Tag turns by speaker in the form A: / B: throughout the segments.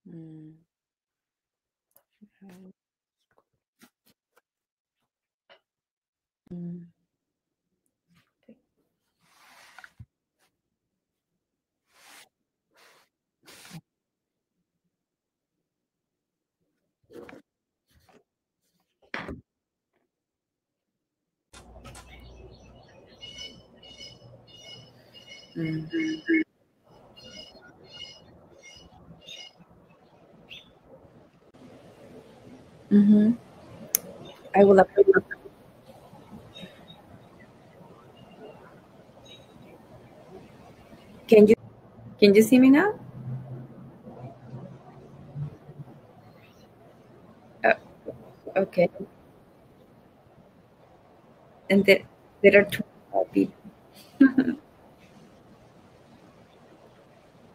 A: Mm. Mm. Mm. Mm-hmm. I will upload it. Can you see me now? Okay. And there are 25 people.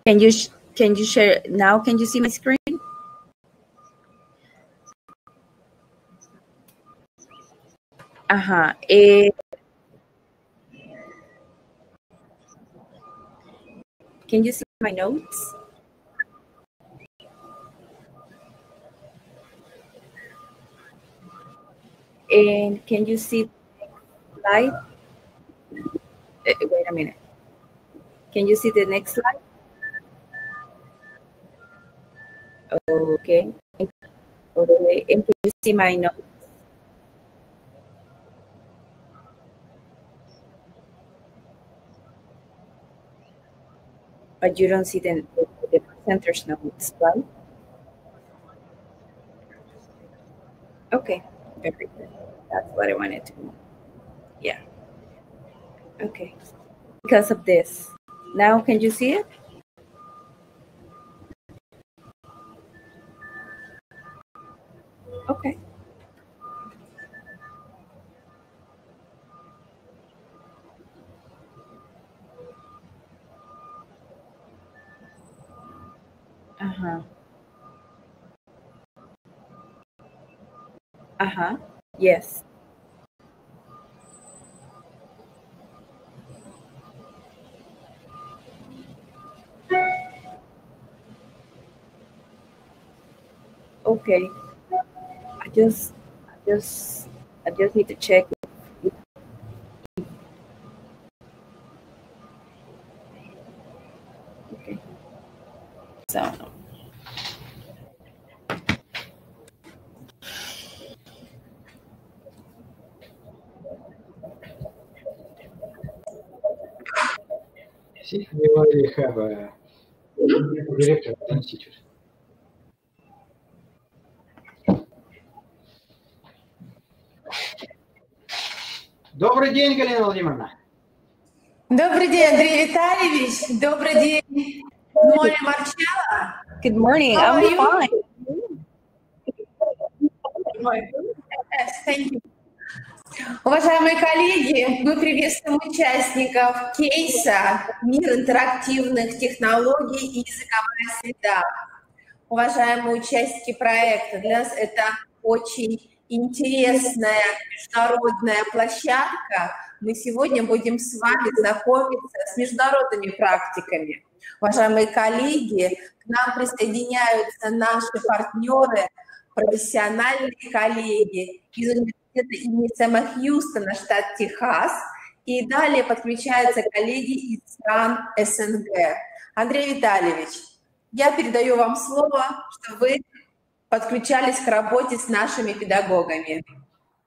A: Can you share now? Can you see my screen? Uh-huh. Can you see my notes? And can you see the slide? Wait a minute. Can you see the next slide? Okay. Okay. And can you see my notes? But you don't see the presenter's notes, right? Okay. Very good. That's what I wanted to know. Yeah. Okay. Because of this. Now, can you see it? Okay. Uh-huh. Uh-huh. Yes. Okay. I just need to check. Okay. So
B: See, we already have a director of the institute. Добрый день, Галина Владимировна.
C: Добрый день, Андрей Витальевич. Добрый день, Моля Марчелло.
A: good morning.
C: How are
A: I'm
C: you?
A: fine.
C: Yes, thank you. Уважаемые коллеги, мы приветствуем участников кейса «Мир интерактивных технологий и языковая среда». Уважаемые участники проекта, для нас это очень интересная международная площадка. Мы сегодня будем с вами знакомиться с международными практиками. Уважаемые коллеги, к нам присоединяются наши партнеры, профессиональные коллеги из университета имени Сэма Хьюстона, штат Техас, и далее подключаются коллеги из стран СНГ. Андрей Витальевич, я передаю вам слово, чтобы вы подключались к работе с нашими педагогами.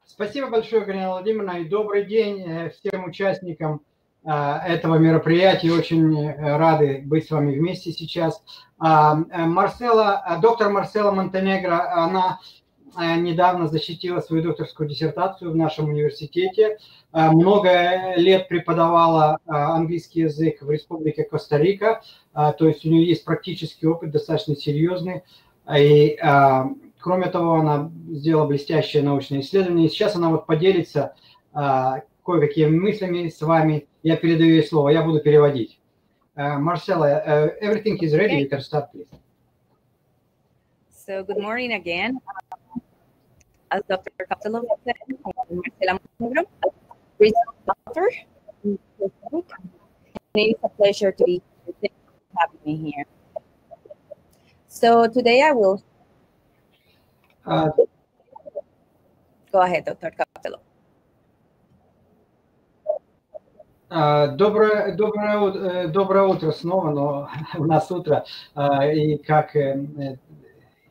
B: Спасибо большое, Галина Владимировна, и добрый день всем участникам этого мероприятия. Очень рады быть с вами вместе сейчас. Доктор Марсела Монтенегро, она недавно защитила свою докторскую диссертацию в нашем университете. Много лет преподавала английский язык в Республике Коста-Рика, то есть у нее есть практический опыт, достаточно серьезный. И кроме того, она сделала блестящее научное исследование. И сейчас она вот поделится кое-какими мыслями с вами. Я передаю ей слово, я буду переводить. Marcella, everything is ready. You can start, please.
A: So good morning again. As Dr. Capello said, I'm Marcela Montenegro, a research doctor. And it is a pleasure to be here. Thank you for having me here. So today I will
B: Uh,
A: go ahead, Dr. Capello.
B: Доброе утро снова, но у нас утро. И как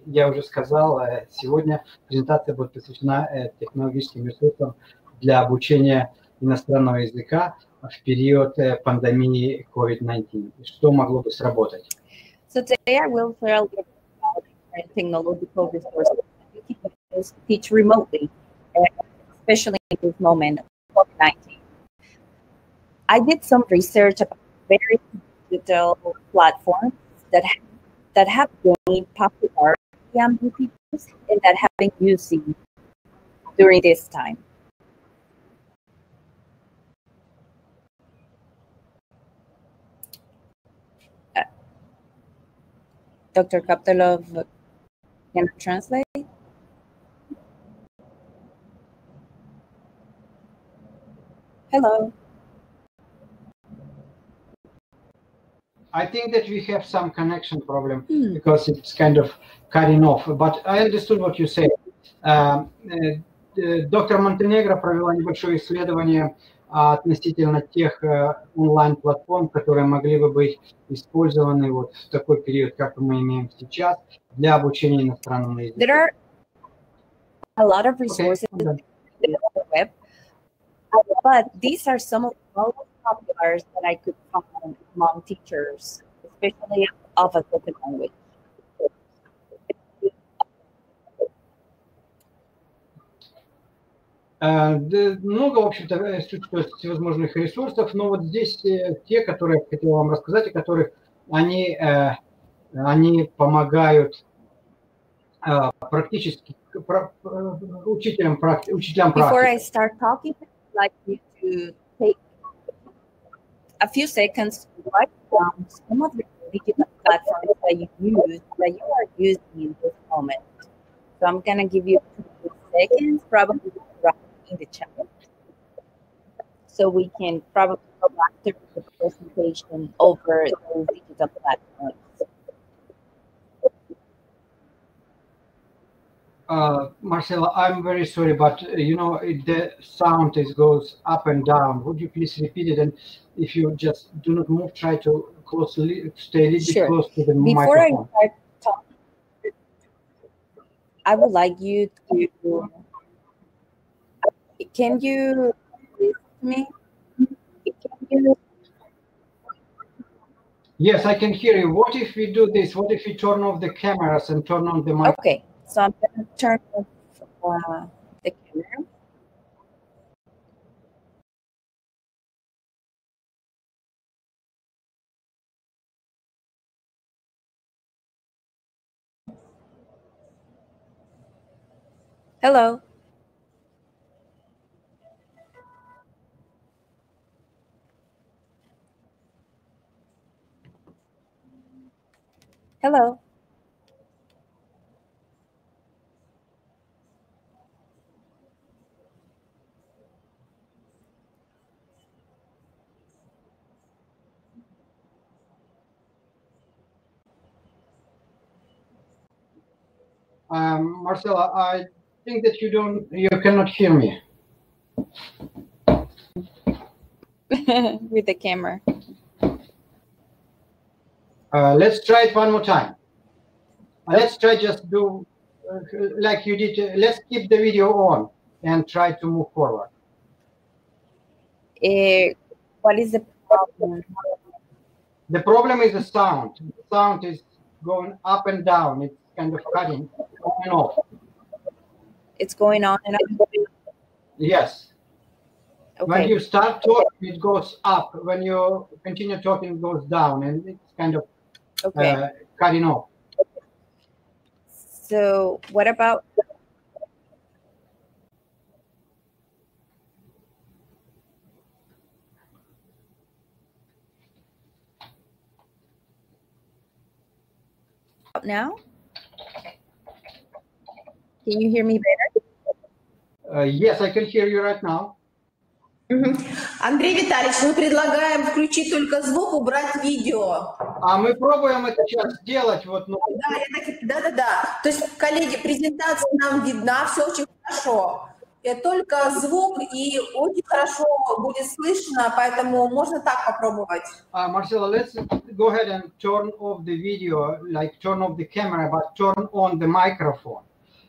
B: я уже сказал, сегодня презентация будет посвящена технологическим ресурсам для обучения иностранного языка в период пандемии COVID-19. Что могло бы сработать?
A: So today I will share a little bit about different technological resources that you can use to teach remotely, especially in this moment of COVID-19. I did some research about various digital platforms that have gained popularity among people and that have been using during this time. Dr. Kaptelov, can you translate? Hello.
B: I think that we have some connection problem because it's kind of cutting off. But I understood what you said. Доктор Монтенегро провела небольшое исследование относительно тех онлайн-платформ, которые могли бы быть использованы вот в такой период, как мы имеем сейчас, для обучения иностранному языку.
A: There are a lot of resources on the web, but these are some of the most popular that I could find among teachers, especially of a spoken language.
B: Много, в общем-то, существует всевозможных ресурсов, но вот здесь те, которые я хотел вам рассказать, о которых они помогают практически учителям практики.
A: Before I start talking, I'd like you to take a few seconds to write down some of the digital platforms that you are using in this moment. So I'm gonna give you 2 seconds, probably right in the chat, so we can probably go back to the presentation over those digital platforms.
B: Marcela, I'm very sorry, but the sound goes up and down. Would you please repeat it? And if you just do not move, try to stay a little bit close to the
A: Before
B: microphone.
A: I start talking, I would like you to. Can you listen to me?
B: Yes, I can hear you. What if we do this? What if we turn off the cameras and turn on the mic?
A: Okay, so I'm going to turn off the camera. Hello. Hello.
B: Marcela, I think that you cannot hear me.
A: With the camera.
B: Let's try it one more time. Let's try just do like you did. Let's keep the video on and try to move forward.
A: What is the problem?
B: The problem is the sound. The sound is going up and down. It's kind of cutting on and off.
A: It's going on and off?
B: Yes.
A: Okay.
B: When you start talking, it goes up. When you continue talking, it goes down, and it's kind of cutting off.
A: So what about now? Can you hear me better?
B: Yes, I can hear you right now.
C: Андрей Витальевич, мы предлагаем включить только звук, убрать видео.
B: А мы пробуем это сейчас сделать. Вот, ну.
C: Да. То есть, коллеги, презентация нам видна, все очень хорошо. Только звук и очень хорошо будет слышно, поэтому можно так попробовать.
B: Marcela, let's go ahead and turn off the video, like turn off the camera, but turn on the microphone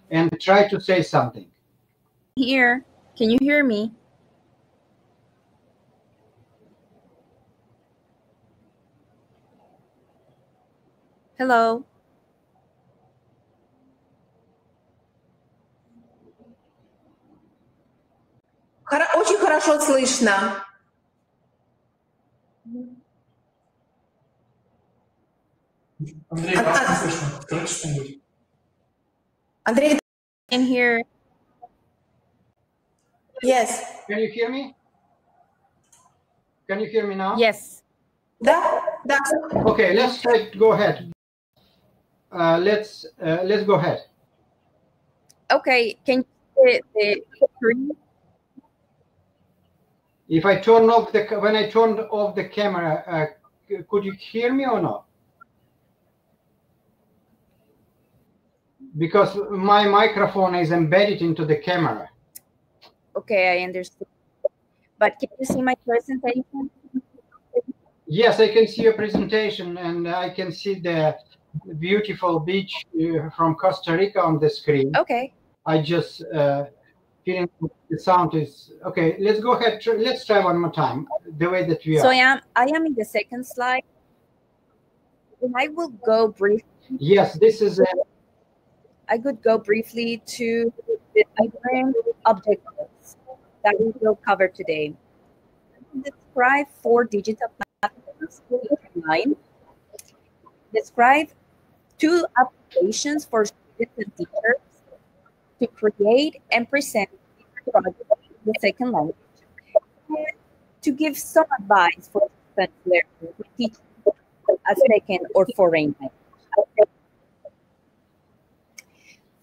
B: and try to say something.
A: Here, can you hear me? Hello.
C: Очень хорошо слышно.
D: Андрей, как не слышно? Скажите что-нибудь.
C: Андрей,
A: In here.
C: Yes.
B: Can you hear me? Can you hear me now?
A: Yes.
C: Да.
B: Okay, let's try. Go ahead. Let's go ahead.
A: Okay, can you see the screen?
B: If I turn off when I turned off the camera, could you hear me or not? Because my microphone is embedded into the camera.
A: Okay, I understand. But can you see my presentation?
B: Yes, I can see your presentation, and I can see the beautiful beach from Costa Rica on the screen.
A: Okay.
B: I just feeling the sound is okay. Let's go ahead. Let's try one more time the way that we are.
A: So I am in the second slide. And I will go briefly.
B: Yes, this is.
A: I could go briefly to the different objectives that we will cover today. Describe 4 digital platforms online. Describe 2 applications for students and teachers to create and present projects in the second language. And to give some advice for students learning to teach a second or foreign language.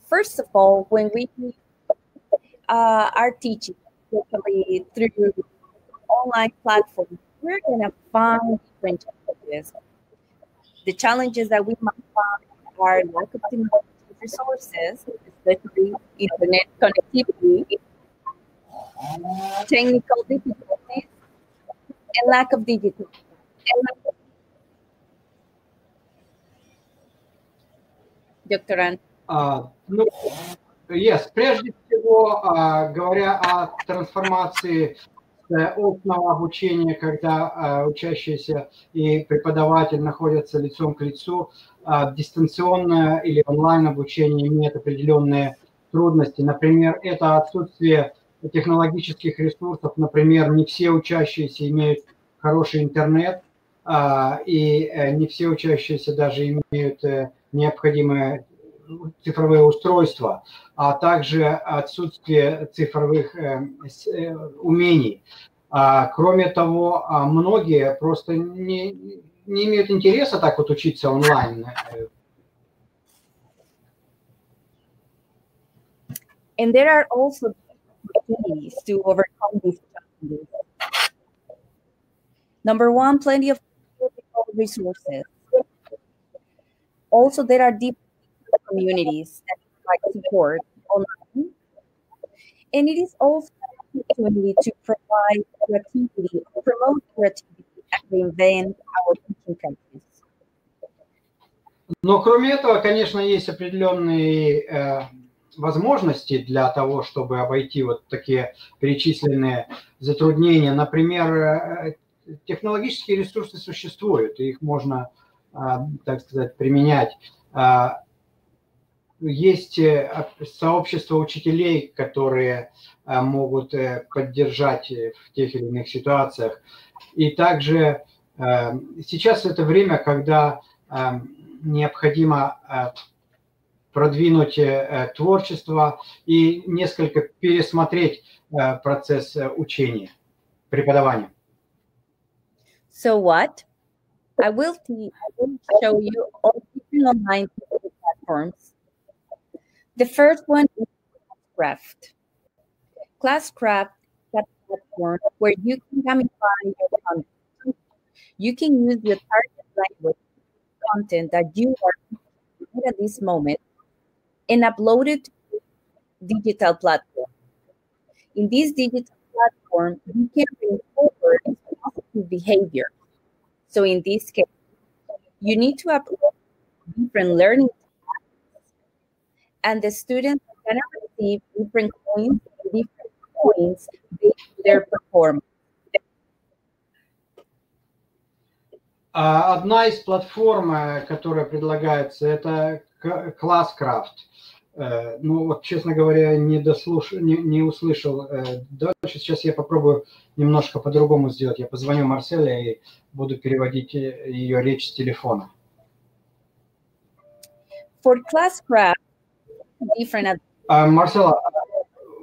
A: First of all, when we are teaching, especially through online platforms, we're going to find different challenges. The challenges that we might find are lack of resources, especially internet connectivity, technical difficulties, and lack of digital. Доктор Ан.
B: Yes, прежде всего, говоря о трансформации очного обучения, когда учащиеся и преподаватель находятся лицом к лицу, дистанционное или онлайн обучение имеет определенные трудности. Например, это отсутствие технологических ресурсов. Например, не все учащиеся имеют хороший интернет, и не все учащиеся даже имеют необходимые цифровые устройства, а также отсутствие цифровых умений. Кроме того, многие просто не имеют интереса так вот учиться онлайн.
A: And there are also opportunities to overcome these challenges. Number 1, plenty of resources. Also, there are deep communities that provide support online. And it is also an opportunity to provide creativity, promote creativity, and reinvent our teaching practice.
B: Но кроме этого, конечно, есть определенные возможности для того, чтобы обойти вот такие перечисленные затруднения. Например, технологические ресурсы существуют, и их можно, так сказать, применять. Есть сообщество учителей, которые могут поддержать в тех или иных ситуациях. И также сейчас это время, когда необходимо продвинуть творчество и несколько пересмотреть процесс учения, преподавания.
A: So what? I will show you all different online platforms. The first one is Classcraft. Classcraft is a platform where you can gamify your content. You can use your target language content that you are doing at this moment and upload it to a digital platform. In this digital platform, you can reinforce positive behavior. So in this case, you need to upload different learning tasks, and the students are going to receive different coins based on their performance.
B: Одна из платформ, которая предлагается, это Classcraft. Ну вот, честно говоря, не услышал дальше. Сейчас я попробую немножко по-другому сделать. Я позвоню Марселе и буду переводить ее речь с телефона.
A: For Classcraft, different.
B: Marcela,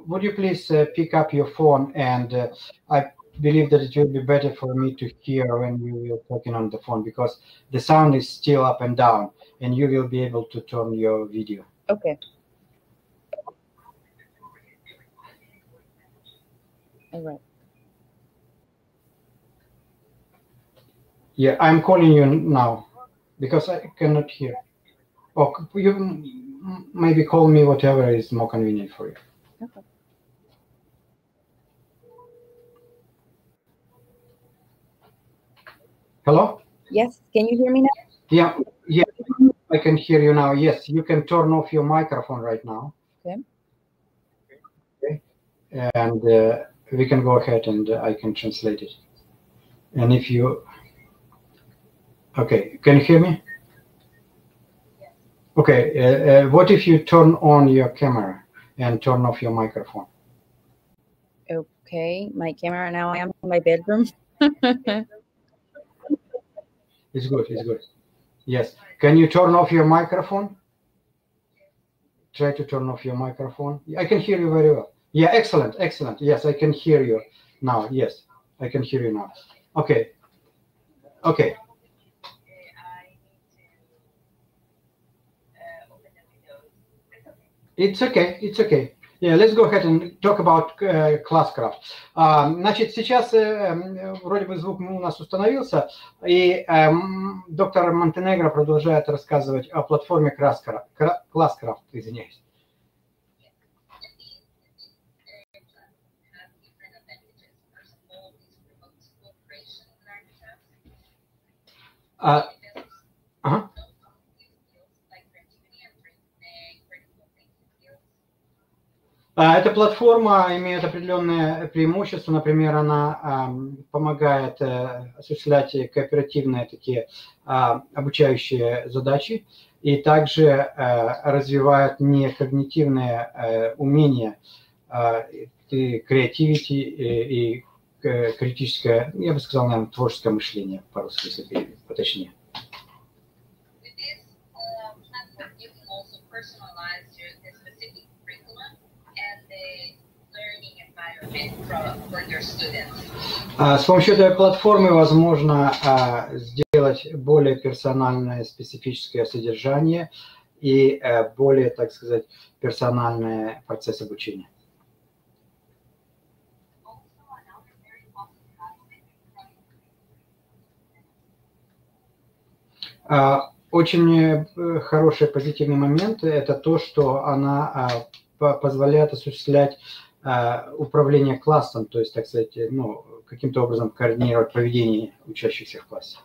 B: would you please pick up your phone, and I believe that it will be better for me to hear when you are talking on the phone, because the sound is still up and down, and you will be able to turn your video.
A: Okay. All right.
B: Yeah, I'm calling you now because I cannot hear. Or you maybe call me, whatever is more convenient for you.
A: Okay.
B: Hello?
A: Yes, can you hear me now?
B: Yeah, I can hear you now. Yes, you can turn off your microphone right now.
A: Okay.
B: And we can go ahead and I can translate it. And if you... Okay, can you hear me? Okay, what if you turn on your camera and turn off your microphone?
A: Okay, my camera now, I am in my bedroom.
B: It's good, it's good. Yes, can you turn off your microphone? Try to turn off your microphone. I can hear you very well. Yeah, excellent, excellent. Yes, I can hear you now. Yes, I can hear you now. Okay, okay. It's okay, it's okay. Yeah, let's go ahead and talk about Classcraft. Значит, сейчас вроде бы звук у нас установился, и доктор Монтенегро продолжает рассказывать о платформе Classcraft, извиняюсь. Эта платформа имеет определенные преимущества. Например, она помогает осуществлять кооперативные такие обучающие задачи и также развивает некогнитивные умения, креативити и критическое, я бы сказал, наверное, творческое мышление, по-русски, если поточнее. С помощью этой платформы возможно сделать более персональное специфическое содержание и более, так сказать, персональный процесс обучения. Очень хороший позитивный момент – это то, что она позволяет осуществлять управление классом, то есть, так сказать, ну, каким-то образом координировать поведение учащихся в классе.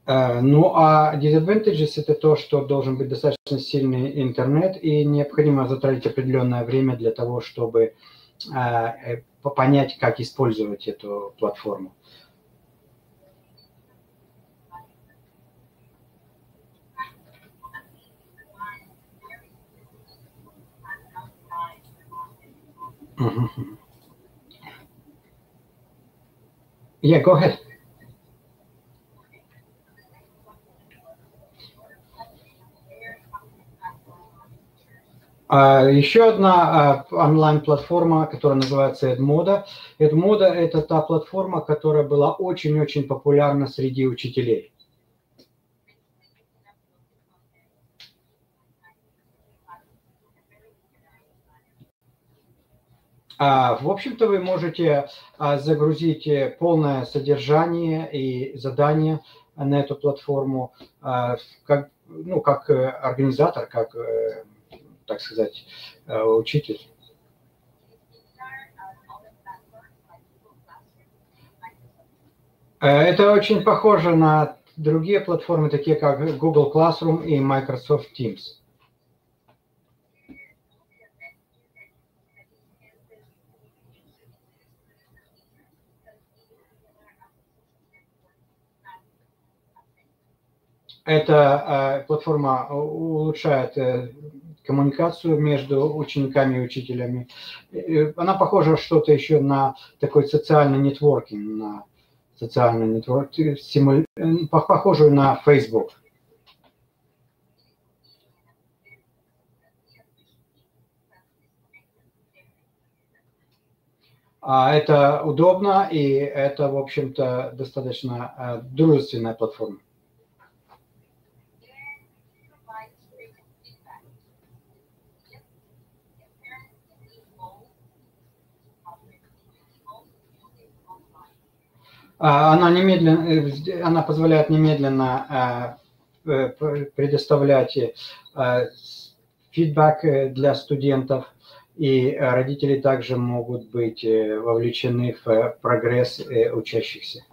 B: Ну, а disadvantages – это то, что должен быть достаточно сильный интернет, и необходимо затратить определенное время для того, чтобы понять, как использовать эту платформу. Yeah, go ahead. Еще одна онлайн-платформа, которая называется Edmodo. Edmodo – это та платформа, которая была очень-очень популярна среди учителей. В общем-то, вы можете загрузить полное содержание и задания на эту платформу как, ну, как организатор, как, так сказать, учитель. Это очень похоже на другие платформы, такие как Google Classroom и Microsoft Teams. Эта платформа улучшает коммуникацию между учениками и учителями. Она похожа что-то еще на такой социальный нетворкинг, на социальный нетворкинг, похожую на Facebook. Это удобно, и это, в общем-то, достаточно дружественная платформа. Она позволяет немедленно предоставлять фидбэк для студентов, и родители также могут быть вовлечены в прогресс учащихся.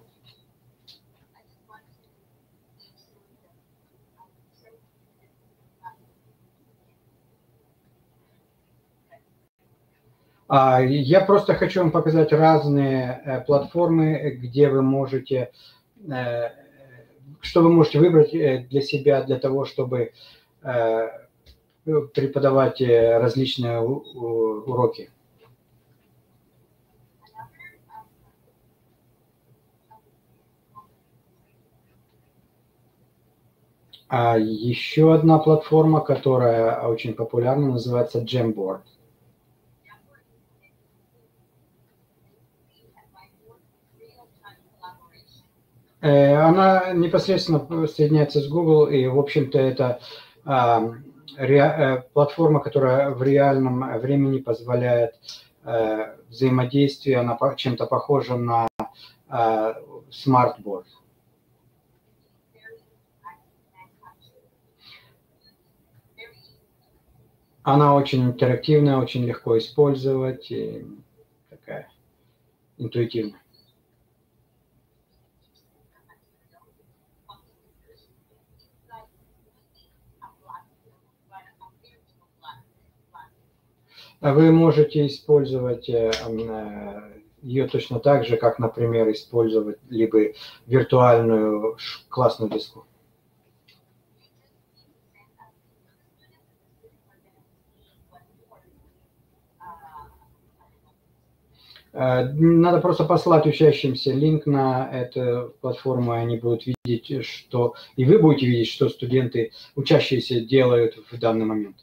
B: Я просто хочу вам показать разные платформы, где вы можете, что вы можете выбрать для себя, для того, чтобы преподавать различные уроки. Еще одна платформа, которая очень популярна, называется Jamboard. Она непосредственно соединяется с Google, и, в общем-то, это платформа, которая в реальном времени позволяет взаимодействие, она чем-то похожа на Smartboard. Она очень интерактивная, очень легко использовать и такая интуитивная. Вы можете использовать ее точно так же, как, например, использовать либо виртуальную классную доску. Надо просто послать учащимся линк на эту платформу, и они будут видеть, что... И вы будете видеть, что студенты, учащиеся, делают в данный момент.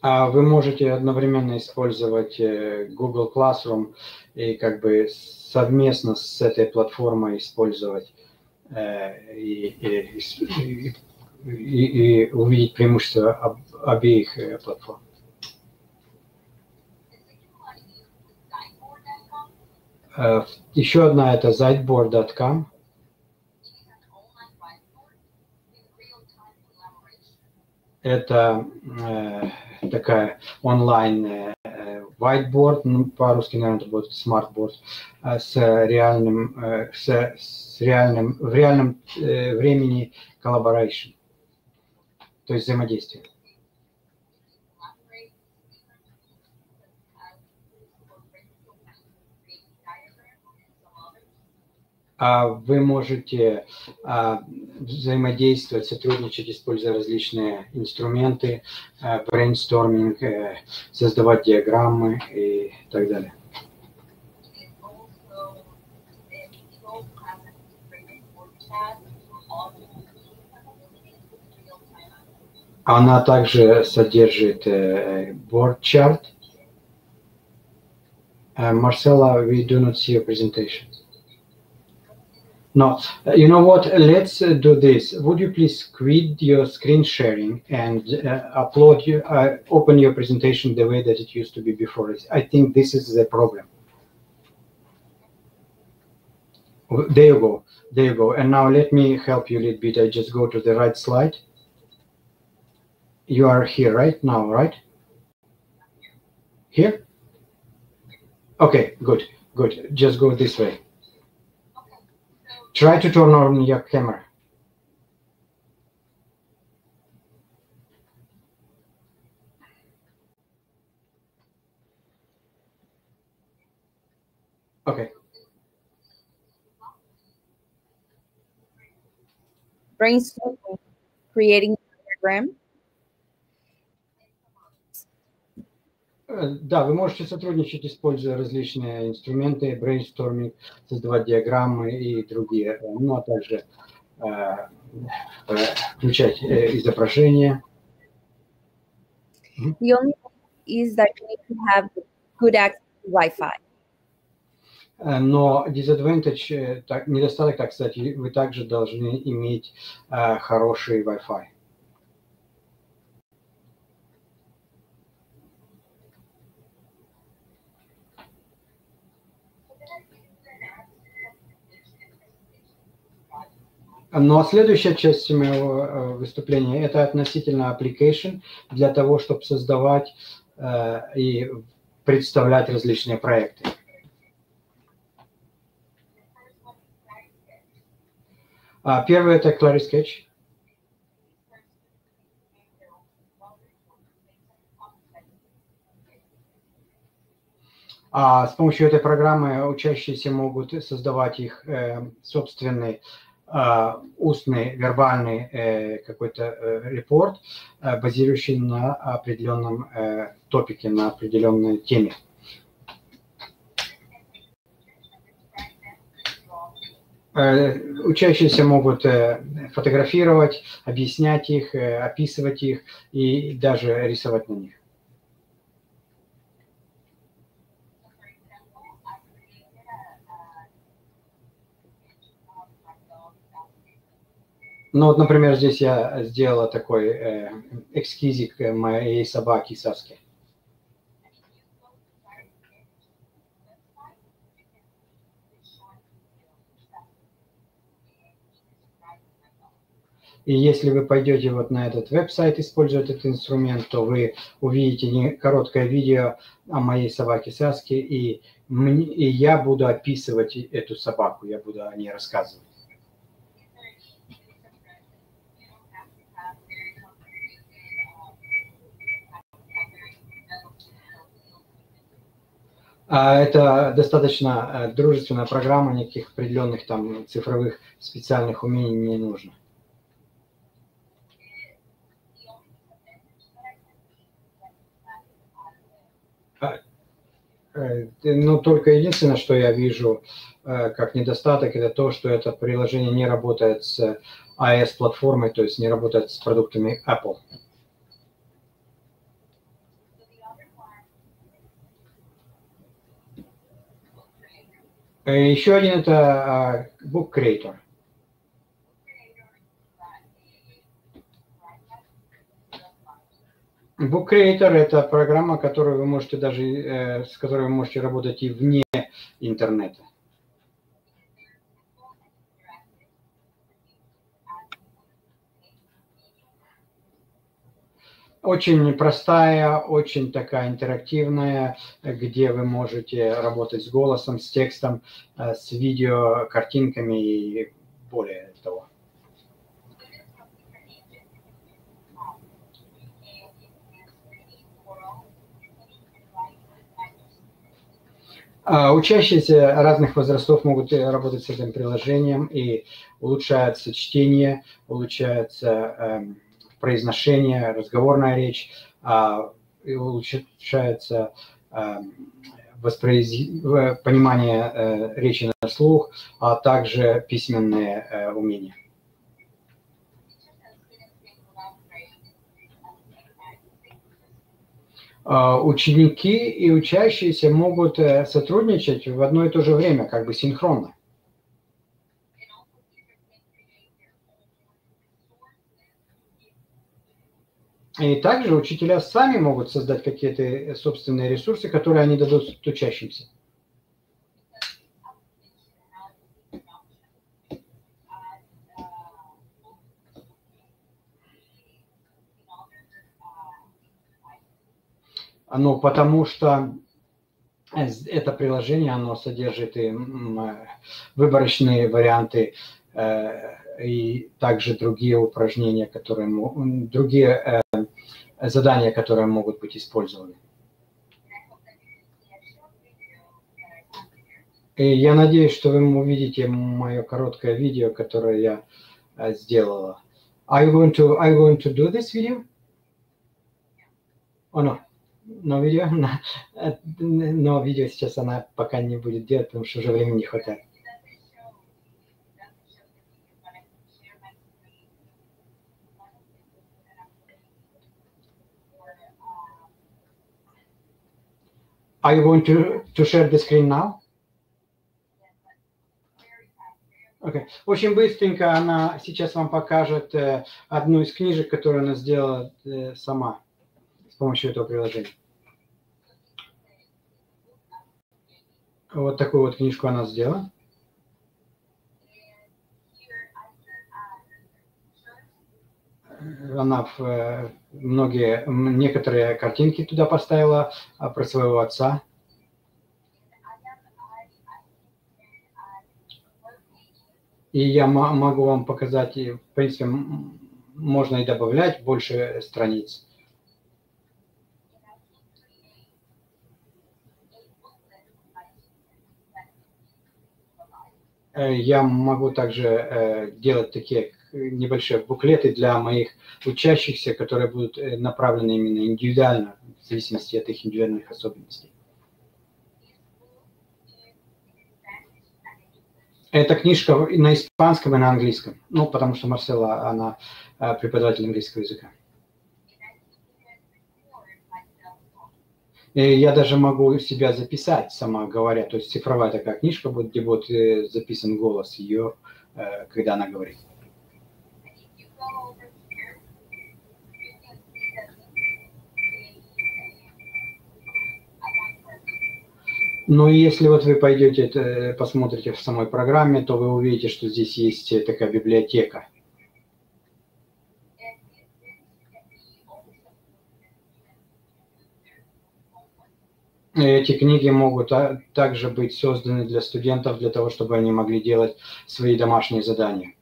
B: Вы можете одновременно использовать Google Classroom и как бы совместно с этой платформой использовать и увидеть преимущества обеих платформ. Еще одна – это Ziteboard.com. Это такая онлайн whiteboard, ну, по-русски, наверное, это будет smartboard, в реальном времени collaboration, то есть взаимодействие. Вы можете взаимодействовать, сотрудничать, используя различные инструменты, брейнсторминг, создавать диаграммы и так далее. Она также содержит board chart, Marcella, we do not see your presentation. No, you know what? Let's do this. Would you please quit your screen sharing and open your presentation the way that it used to be before? I think this is the problem. There you go. There you go. And now let me help you a little bit. I just go to the right slide. You are here right now, right? Here? Okay, good, good. Just go this way. Try to turn on your camera. Okay.
A: Brainstorming, creating a diagram.
B: Да, вы можете сотрудничать, используя различные инструменты, brainstorming, создавать диаграммы и другие, ну а также включать изображения.
A: The only thing is that you need to have good access to Wi-Fi.
B: Но disadvantage, недостаток, так сказать, вы также должны иметь хороший Wi-Fi. Но следующая часть моего выступления – это относительно application для того, чтобы создавать и представлять различные проекты. Первый – это Clary Sketch. С помощью этой программы учащиеся могут создавать их собственный устный, вербальный какой-то репорт, базирующий на определенном топике, на определенной теме. Учащиеся могут фотографировать, объяснять их, описывать их и даже рисовать на них. Ну вот, например, здесь я сделала такой эскизик моей собаки Саски. И если вы пойдете вот на этот веб-сайт, используя этот инструмент, то вы увидите короткое видео о моей собаке Саске, и я буду описывать эту собаку, я буду о ней рассказывать. Это достаточно дружественная программа, никаких определенных там цифровых специальных умений не нужно. Но только единственное, что я вижу как недостаток, это то, что это приложение не работает с iOS-платформой, то есть не работает с продуктами Apple. Еще один – это Book Creator. Book Creator – это программа, которую вы можете даже, с которой вы можете работать и вне интернета. Очень простая, очень такая интерактивная, где вы можете работать с голосом, с текстом, с видео, картинками и более того. Учащиеся разных возрастов могут работать с этим приложением, и улучшается чтение, улучшается произношение, разговорная речь, улучшается понимание речи на слух, а также письменные умения. Ученики и учащиеся могут сотрудничать в одно и то же время, как бы синхронно. И также учителя сами могут создать какие-то собственные ресурсы, которые они дадут учащимся. Ну, потому что это приложение, оно содержит и выборочные варианты и также другие упражнения, другие задания, которые могут быть использованы. И я надеюсь, что вы увидите мое короткое видео, которое я сделала. Are you going to do this video? Oh, no. Но видео сейчас она пока не будет делать, потому что уже времени не хватает. Are you going to share the screen now? Okay. Очень быстренько она сейчас вам покажет одну из книжек, которую она сделала сама с помощью этого приложения. Вот такую вот книжку она сделала. Она некоторые картинки туда поставила про своего отца. И я могу вам показать, в принципе, можно и добавлять больше страниц. Я могу также делать такие небольшие буклеты для моих учащихся, которые будут направлены именно индивидуально, в зависимости от их индивидуальных особенностей. Эта книжка на испанском и на английском, ну, потому что Марсела, она преподаватель английского языка. И я даже могу себя записать, сама говоря, то есть цифровая такая книжка будет, где будет записан голос ее, когда она говорит. Ну и если вот вы пойдете, посмотрите в самой программе, то вы увидите, что здесь есть такая библиотека. Эти книги могут также быть созданы для студентов, для того, чтобы они могли делать свои домашние задания.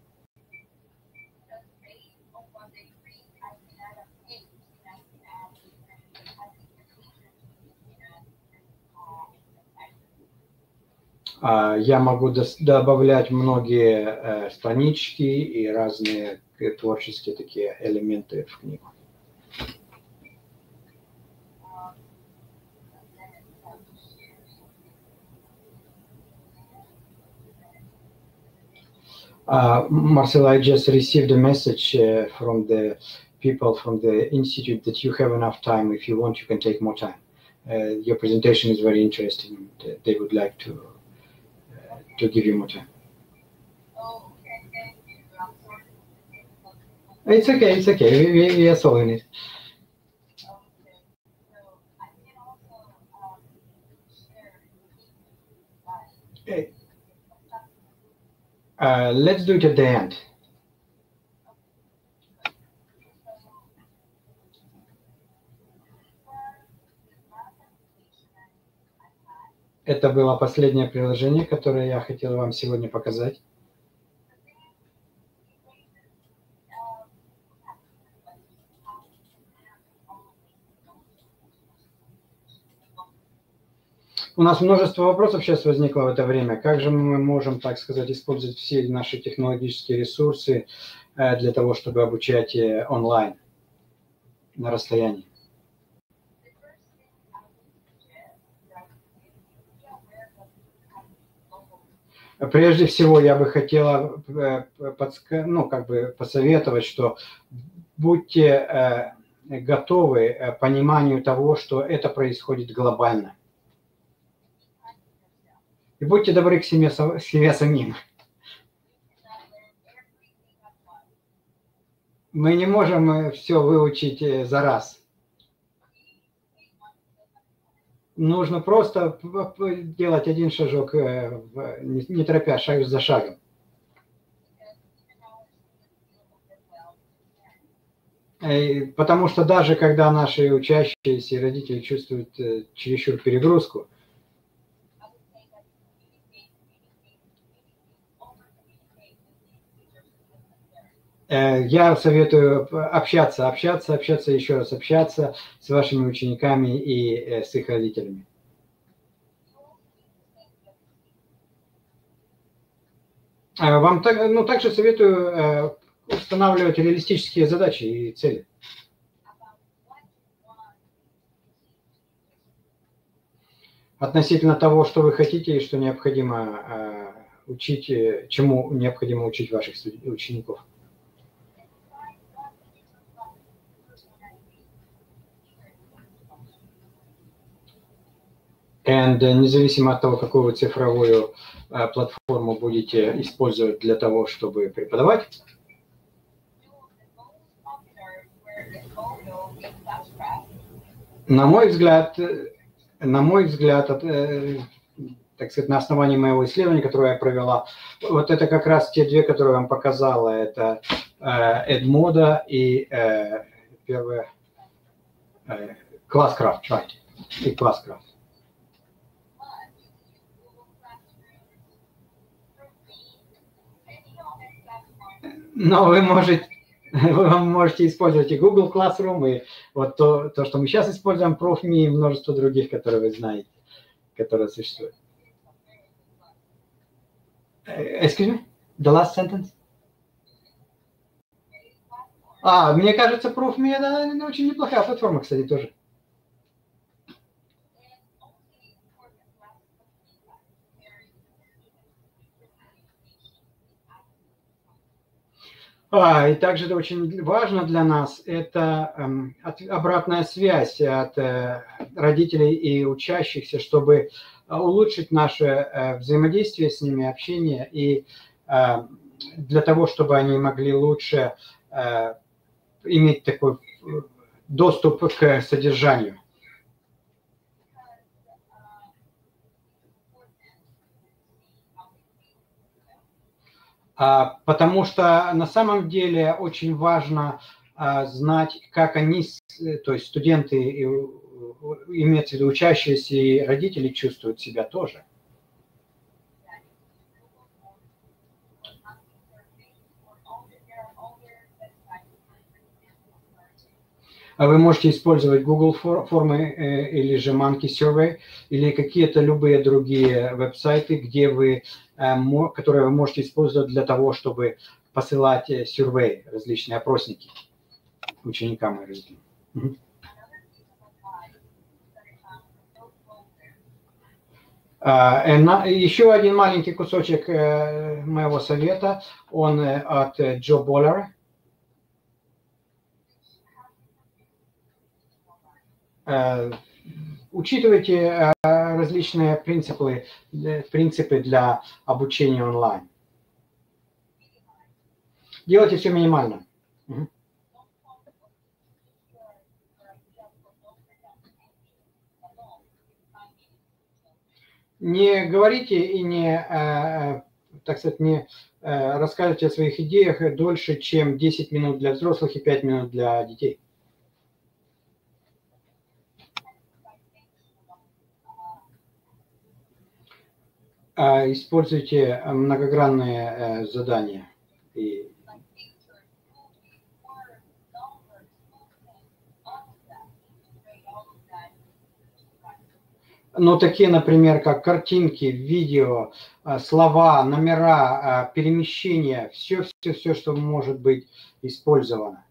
B: Я могу добавлять многие странички и разные творческие такие элементы в книгу. Marcela, I just received a message from the people from the institute that you have enough time. If you want, you can take more time. Your presentation is very interesting. They would like to give you more time.
C: Oh, okay, thank you. I'm sorry.
B: It's okay. It's okay. We are solving it.
C: Okay, so I can also share.
B: Let's do it at the end. Это было последнее приложение, которое я хотел вам сегодня показать. У нас множество вопросов сейчас возникло в это время. Как же мы можем, так сказать, использовать все наши технологические ресурсы для того, чтобы обучать онлайн на расстоянии? Прежде всего, я бы хотела посоветовать, что будьте готовы пониманию того, что это происходит глобально. И будьте добры к себе самим. Мы не можем все выучить за раз. Нужно просто делать один шажок, не торопясь, шаг за шагом. Потому что даже когда наши учащиеся и родители чувствуют чересчур перегрузку, я советую общаться, еще раз общаться с вашими учениками и с их родителями. Вам также советую устанавливать реалистические задачи и цели. Относительно того, что вы хотите и что необходимо учить, чему необходимо учить ваших учеников. И независимо от того, какую вы цифровую платформу будете использовать для того, чтобы преподавать, на мой взгляд, так сказать, на основании моего исследования, которое я провела, вот это как раз те две, которые я вам показала, это Edmodo и первое Classcraft, right, и Classcraft. Но вы можете использовать и Google Classroom, и вот то, что мы сейчас используем, ProfMe и множество других, которые вы знаете, которые существуют. Excuse me? The last sentence? Мне кажется, ProfMe это очень неплохая платформа, кстати, тоже. И также это очень важно для нас, это обратная связь от родителей и учащихся, чтобы улучшить наше взаимодействие с ними, общение, и для того, чтобы они могли лучше иметь такой доступ к содержанию. Потому что на самом деле очень важно знать, как они, то есть студенты, имеется в виду учащиеся и родители, чувствуют себя тоже. Вы можете использовать Google формы или же Monkey Survey, или какие-то любые другие веб-сайты, которые вы можете использовать для того, чтобы посылать survey, различные опросники ученикам и родителям. Еще один маленький кусочек моего совета, он от Джо Боллера. Учитывайте различные принципы для обучения онлайн. Делайте все минимально. Не говорите и не, так сказать, не рассказывайте о своих идеях дольше, чем 10 минут для взрослых и 5 минут для детей. Используйте многогранные задания. Но такие, например, как картинки, видео, слова, номера, перемещения, все, что может быть использовано.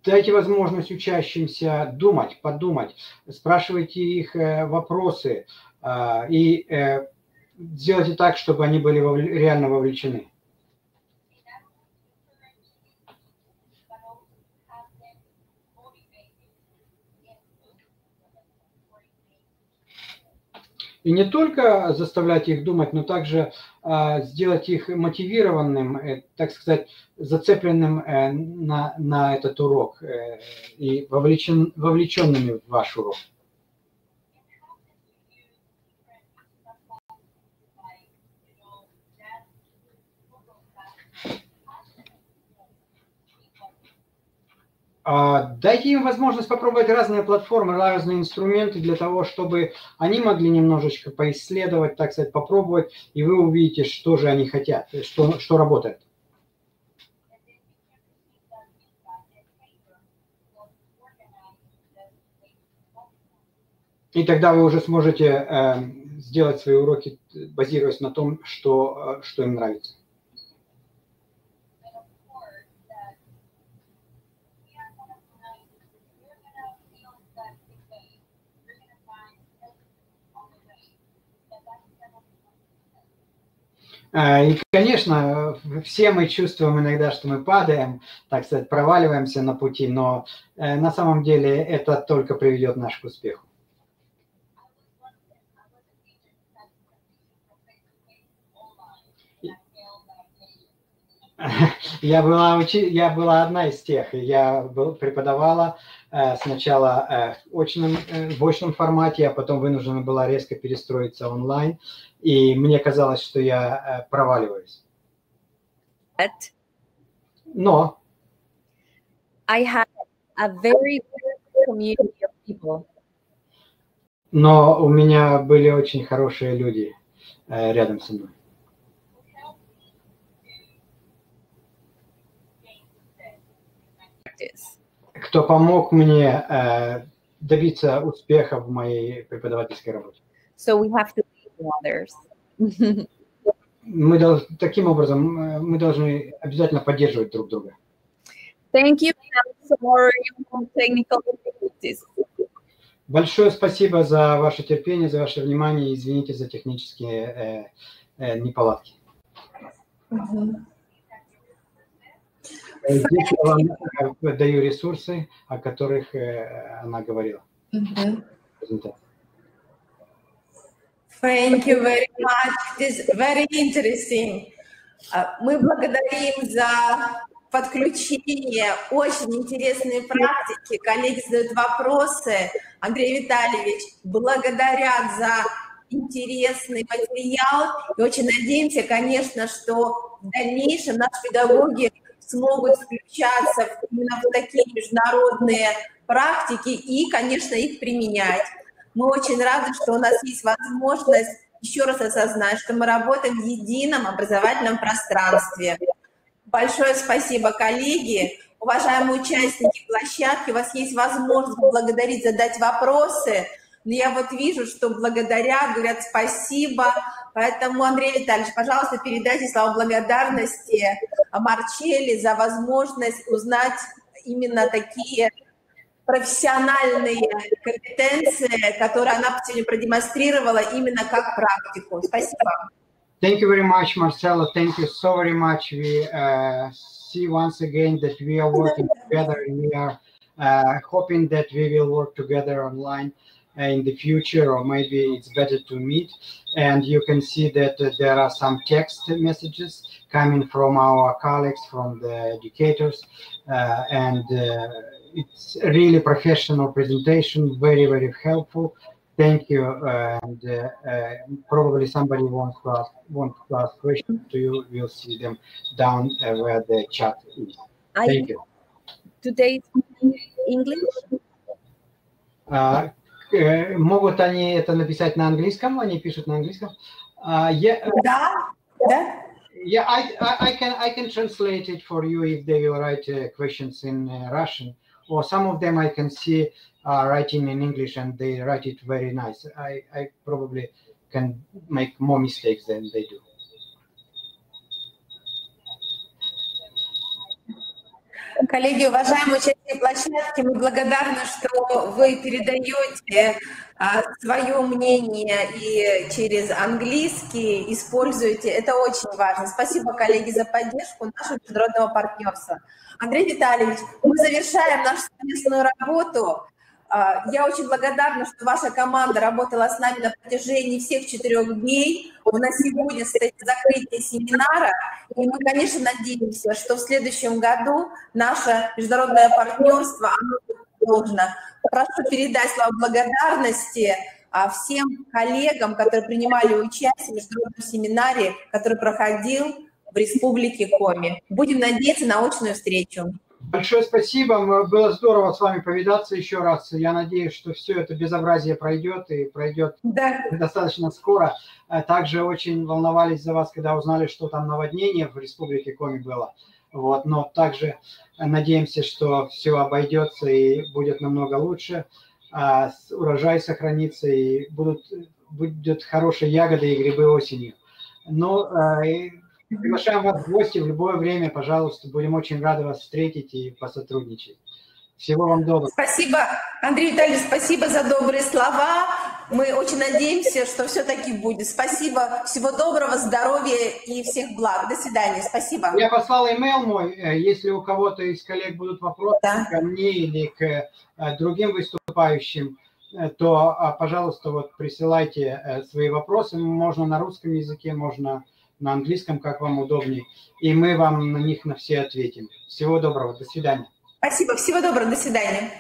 B: Дайте возможность учащимся подумать, спрашивайте их вопросы и сделайте так, чтобы они были реально вовлечены. И не только заставлять их думать, но также сделать их мотивированным, так сказать, зацепленным на этот урок и вовлеченными в ваш урок. Дайте им возможность попробовать разные платформы, разные инструменты для того, чтобы они могли немножечко поисследовать, так сказать, попробовать, и вы увидите, что же они хотят, что работает. И тогда вы уже сможете сделать свои уроки, базируясь на том, что им нравится. И, конечно, все мы чувствуем иногда, что мы падаем, так сказать, проваливаемся на пути, но на самом деле это только приведет нас к успеху. Я была одна из тех. Я преподавала сначала в очном формате, а потом вынуждена была резко перестроиться онлайн. И мне казалось, что я проваливаюсь. Но
A: I had a very good community of people.
B: Но у меня были очень хорошие люди рядом со мной. Кто помог мне добиться успеха в моей преподавательской работе.
A: So we have to be others.
B: Таким образом, мы должны обязательно поддерживать друг друга.
A: Thank you for your technical difficulties.
B: Большое спасибо за ваше терпение, за ваше внимание. Извините за технические неполадки. Здесь я вам даю ресурсы, о которых она говорила.
C: Thank you very much. It is very interesting. Мы благодарим за подключение, очень интересные практики. Коллеги задают вопросы. Андрей Витальевич благодарят за интересный материал. И очень надеемся, конечно, что в дальнейшем наши педагоги смогут включаться именно в такие международные практики и, конечно, их применять. Мы очень рады, что у нас есть возможность еще раз осознать, что мы работаем в едином образовательном пространстве. Большое спасибо, коллеги. Уважаемые участники площадки, у вас есть возможность поблагодарить, задать вопросы. Но я вот вижу, что благодарят, говорят спасибо. Поэтому, Андрей Витальевич, пожалуйста, передайте слова благодарности Марчелли за возможность узнать именно такие профессиональные компетенции, которые она сегодня продемонстрировала именно как практику. Спасибо.
B: Thank you very much, Marcella. Thank you so very much. We see once again that we are working together, and we are hoping that we will work together online in the future, or maybe it's better to meet. And you can see that there are some text messages coming from our colleagues, from the educators, and it's a really professional presentation, very, very helpful. Thank you. And probably somebody wants to ask questions to you. We'll see them down where the chat is. Thank you.
A: Today English?
B: Могут они это написать на английском? Они пишут на английском?
C: Да.
B: Yeah, I can translate it for you if they will write questions in Russian, or some of them I can see writing in English and they write it very nice. I probably can make more mistakes than they do.
C: Коллеги, уважаемые участники площадки, мы благодарны, что вы передаете свое мнение и через английский используете. Это очень важно. Спасибо, коллеги, за поддержку нашего международного партнерства. Андрей Витальевич, мы завершаем нашу совместную работу. Я очень благодарна, что ваша команда работала с нами на протяжении всех 4 дней. У нас сегодня стоит закрытие семинара, и мы, конечно, надеемся, что в следующем году наше международное партнерство оно должно. Прошу передать слова благодарности всем коллегам, которые принимали участие в международном семинаре, который проходил в Республике Коми. Будем надеяться на очную встречу.
B: Большое спасибо. Было здорово с вами повидаться еще раз. Я надеюсь, что все это безобразие пройдет и пройдет достаточно скоро. Также очень волновались за вас, когда узнали, что там наводнение в Республике Коми было. Вот. Но также надеемся, что все обойдется и будет намного лучше. Урожай сохранится и будут хорошие ягоды и грибы осенью. Но приглашаем вас в гости в любое время, пожалуйста. Будем очень рады вас встретить и посотрудничать. Всего вам доброго.
C: Спасибо, Андрей Витальевич, спасибо за добрые слова. Мы очень надеемся, что все-таки будет. Спасибо, всего доброго, здоровья и всех благ. До свидания, спасибо.
B: Я послал имейл мой. Если у кого-то из коллег будут вопросы ко мне или к другим выступающим, то, пожалуйста, вот присылайте свои вопросы. Можно на русском языке, можно на английском, как вам удобнее. И мы вам на них на все ответим. Всего доброго. До свидания.
C: Спасибо. Всего доброго. До свидания.